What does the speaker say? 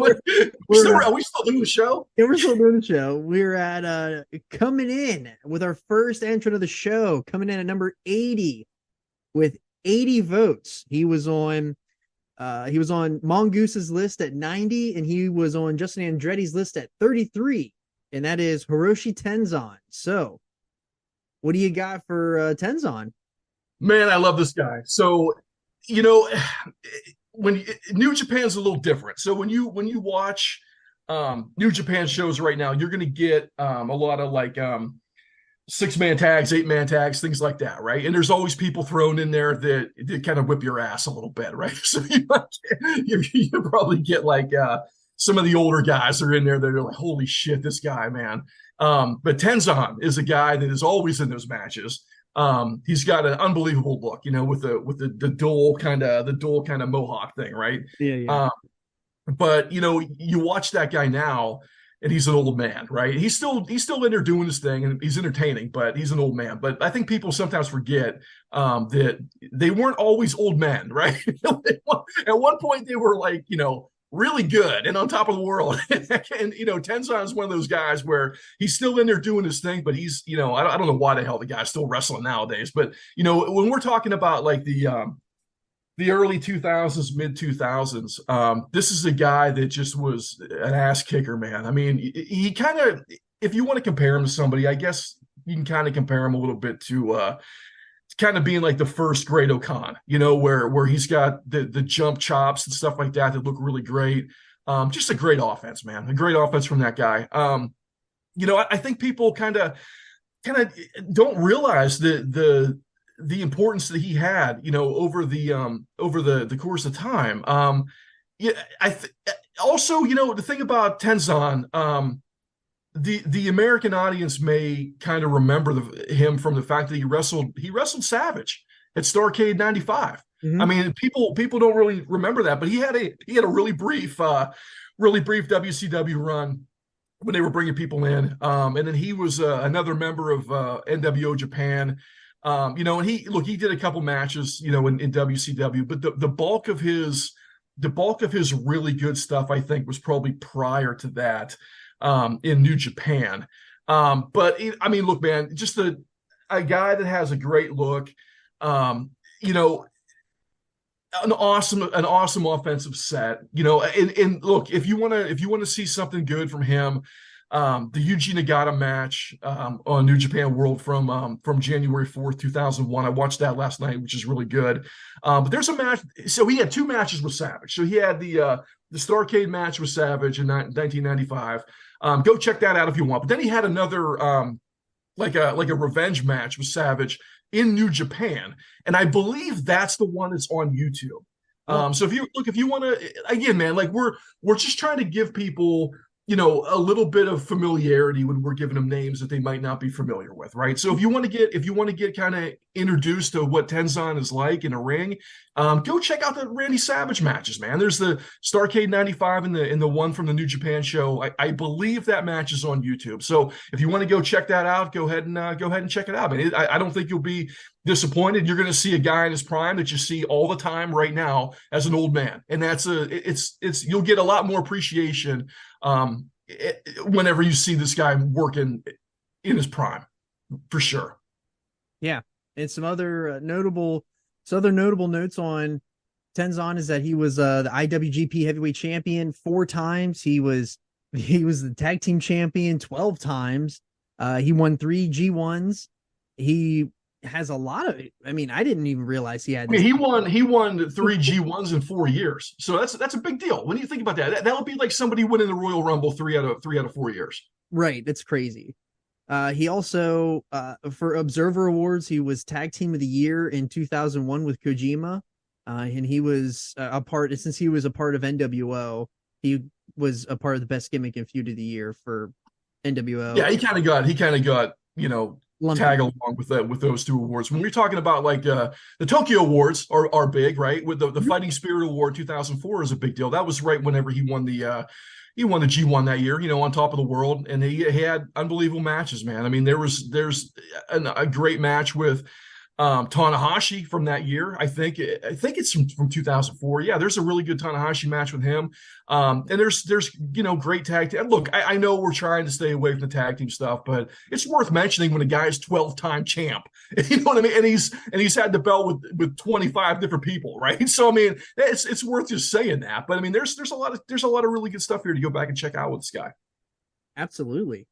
we're Are we still doing the show? yeah, we're still doing the show. We're at coming in with our first entrant of the show, coming in at number 80 with 80 votes. He was on Mongoose's list at 90, and he was on Justin Andretti's list at 33, and that is Hiroshi Tenzan. So, what do you got for Tenzan? Man, I love this guy. So, you know, when New Japan's a little different. So when you watch New Japan shows right now, you're going to get a lot of like 6-man tags, 8-man tags, things like that, right? And there's always people thrown in there that kind of whip your ass a little bit, right? So you probably get like some of the older guys that are in there that are like, holy shit, this guy, man. But Tenzan is a guy that is always in those matches. He's got an unbelievable look, with the dual kind of mohawk thing, right? Yeah, yeah. But you watch that guy now, and he's an old man, right? He's still in there doing his thing, and he's entertaining, but he's an old man. But I think people sometimes forget that they weren't always old men, right? At one point, they were like, really good and on top of the world. And Tenzan is one of those guys where he's still in there doing his thing, but he's, I don't know why the hell the guy's still wrestling nowadays. But when we're talking about like the early 2000s, mid 2000s, this is a guy that just was an ass kicker, man. I mean, he kind of, if you want to compare him to somebody, I guess you can kind of compare him a little bit to kind of being like the first Great O'Khan, where he's got the jump chops and stuff like that look really great. Just a great offense, man. A great offense from that guy. I think people kind of don't realize the importance that he had, over the course of time. Yeah, also, the thing about Tenzan, the American audience may kind of remember him from the fact that he wrestled Savage at Starrcade '95. Mm-hmm. I mean, people don't really remember that, but he had a really brief WCW run when they were bringing people in, and then he was another member of NWO Japan. And he did a couple matches, in WCW, but the bulk of his really good stuff, I think, was probably prior to that. In New Japan. But I mean, look, man, just a guy that has a great look, an awesome offensive set, and look, if you want to see something good from him, the Yuji Nagata match on New Japan World from January 4th, 2001. I watched that last night, which is really good. But there's a match. So he had two matches with Savage. So he had the Starrcade match with Savage in 1995. Go check that out if you want. But then he had another like a revenge match with Savage in New Japan, and I believe that's the one that's on YouTube. So if you want to, again, man, like we're just trying to give people a little bit of familiarity when we're giving them names that they might not be familiar with, right? So if you want to get kind of introduced to what Tenzan is like in a ring, go check out the Randy Savage matches, man. There's the Starrcade '95 and the one from the New Japan show. I believe that match is on YouTube. So if you want to go check that out, go ahead and check it out, man. I don't think you'll be disappointed. You're going to see a guy in his prime that you see all the time right now as an old man, and you'll get a lot more appreciation whenever you see this guy working in his prime, for sure. Yeah, and some other notable notes on Tenzan is that he was the IWGP Heavyweight Champion 4 times. He was the Tag Team Champion 12 times. He won 3 G1s. He has a lot of it. I mean, I didn't even realize he had. I mean, he won 3 G1s in 4 years, so that's a big deal when you think about that. That would be like somebody winning the Royal Rumble 3 out of 4 years. Right, that's crazy. He also, for Observer Awards, he was Tag Team of the Year in 2001 with Kojima, and he was since he was a part of NWO, he was a part of the Best Gimmick and Feud of the Year for NWO. Yeah, he kind of got tag along with those 2 awards. When we're talking about like the Tokyo Awards are big, right? With the Fighting Spirit Award 2004 is a big deal. That was right whenever he won the G1 that year, on top of the world, and he had unbelievable matches, man. I mean, there's a great match with Tanahashi from that year. I think it's from 2004. Yeah, there's a really good Tanahashi match with him. And there's great tag team. Look, I know we're trying to stay away from the tag team stuff, but it's worth mentioning when a guy's 12-time champ. You know what I mean? And he's had the belt with 25 different people, right? So I mean, it's worth just saying that. But I mean, there's a lot of really good stuff here to go back and check out with this guy. Absolutely.